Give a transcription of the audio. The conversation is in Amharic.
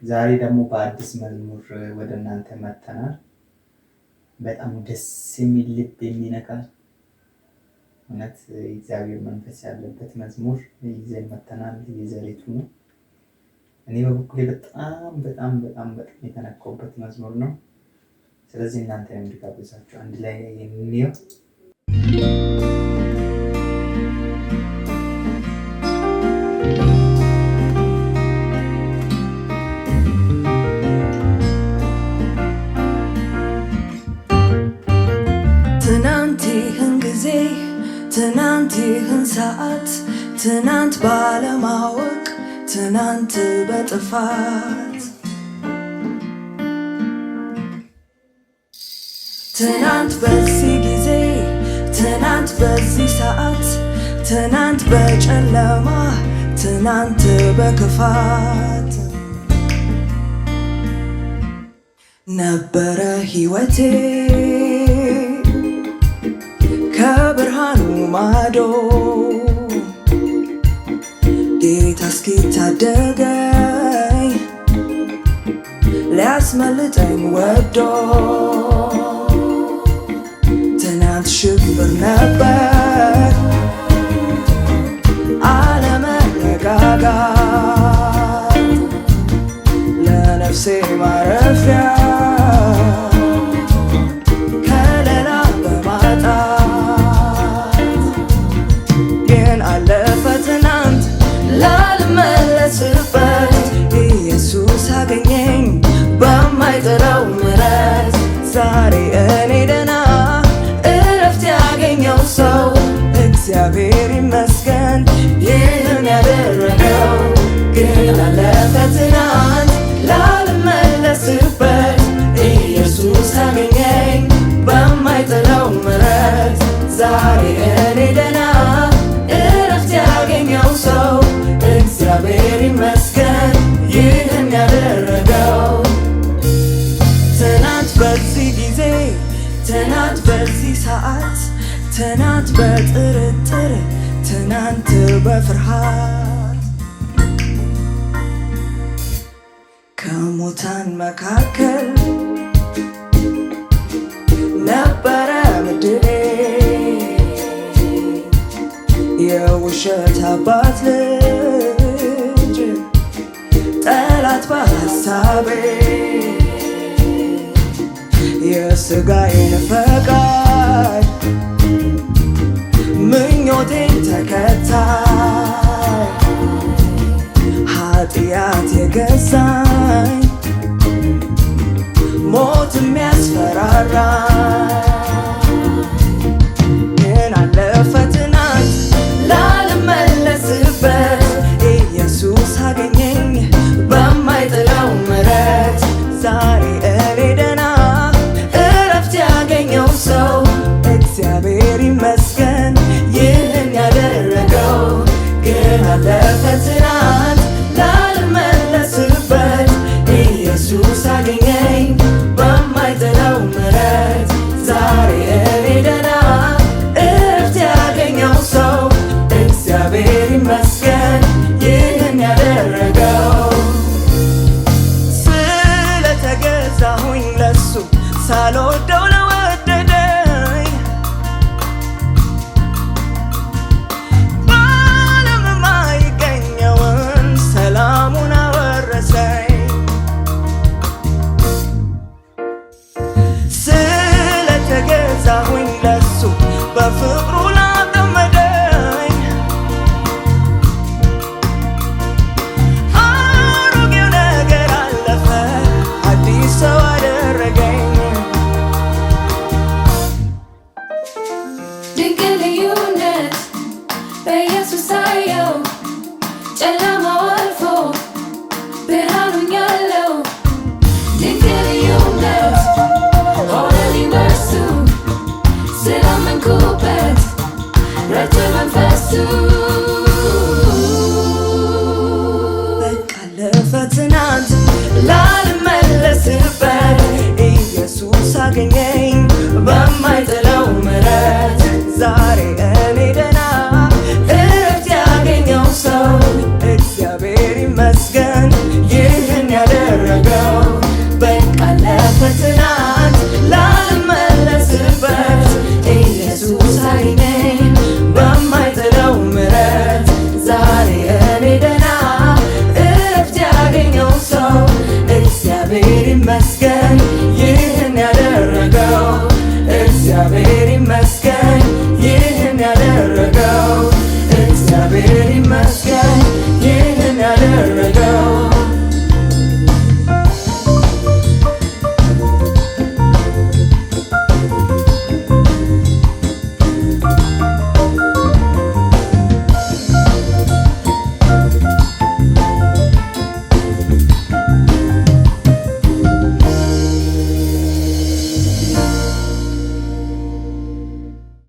ዛሬ ደግሞ በአዲስ መዝሙር ወደ እናንተ መጥተናል። በጣም ደስ የሚል ልብ የሚነካ እውነት እግዚአብሔር መንፈስ ያለበት መዝሙር ይዘን መጥተናል። የዘሪቱ ነው። እኔ በበኩሌ በጣም የተነካሁበት መዝሙር ነው። ስለዚህ እናንተ እንድጋብዛችሁ አንድ ላይ እንየው። ትናንት ይህን ሰዓት ትናንት ባለማወቅ ትናንት በጥፋት ትናንት በዚህ ጊዜ ትናንት በዚህ ሰዓት ትናንት በጨለማ ትናንት በክፋት ነበረ ሕይወቴ ከብርሃኑ ማዶ ጌታ እስኪታደገኝ ሊያስመልጠኝ ወዶ ትናንት ሽብር ነበር አለመረጋጋት ለነፍሴ ማረፊያ ኢየሱስ አገኘኝ በማይጠራው ምሕረት ዛሬ እኔ ደህና እረፍት ያገኘው ሰው እግዚአብሔር ይመስገን ይህን ያደረገው ግን አለፈ ትናንት ላልመለስበት ኢየሱስ አገኘኝ በማይጠራው ምሕረት ዛሬ እኔ ደህና እረፍት ያገኘው ሰው እግዚአብሔር ይመስገን ይህን ያደረገው ትናንት በዚህ ጊዜ ትናንት በዚህ ሰዓት ትናንት በጥርጥር ትናንት በፍርሃት ከሙታን መካከል ነበረ ምድሬ የውሸት አባት ልጅ ጠላት በሐሳቤ የሥጋዬን ፈቃድ ምኞቴን ተከታይ ኃጢአት የገዛኝ ሞት የሚያስፈራራኝ ግን አለፈ ትናንት ላልመለስበት ኢየሱስ አገኘኝ በማይጥለው ምሕረት ዛሬ እኔ ደህና እረፍት ያገኘው ሰው እግዚአብሔር ይመስገን ይህን ያደረገው ግን አለፈ ትናንት ላልመለስበት ኢየሱስ አገኘኝ በማይጥለው ምሕረት ዛሬ እኔ ደህና እረፍት ያገኘው ሰው እግዚአብሔር ይመስገን ይህን ያደረገው ስለተገዛሁኝ ለሱ ሳልወደው ለወደደኝ በዓለም የማይገኘውን ሰላሙን አወረሰኝ ስለተገዛሁኝ ለሱ በፍቅሩ ላጠመደኝ አሮጌው ነገር አለፈ አዲስ ሰው አደረገኝ ድንቅ ልዩነት በኢየሱስ አየው ጨለማው አልፎ ብርሃኑኛለው ድንቅ ልዩነት ሆነልኝ በርሱ ስላመንኩበት ረድቶ መንፈሱ በቃ አለፈ ትናንት ላልመለስበት ኢየሱስ አገኘኝ በማይጥለው ምሕረት ዛሬ እኔ ደህና እረፍት ያገኘው ሰው እግዚአብሔር ይመስገን ይህን ያደረገው ከትናንት ላልመለስበት ኢየሱስ አገኘኝ በማይጥለው ምሕረት ዛሬ እኔ ደህና እረፍት ያገኘው ሰው እግዚአብሔር ይመስገን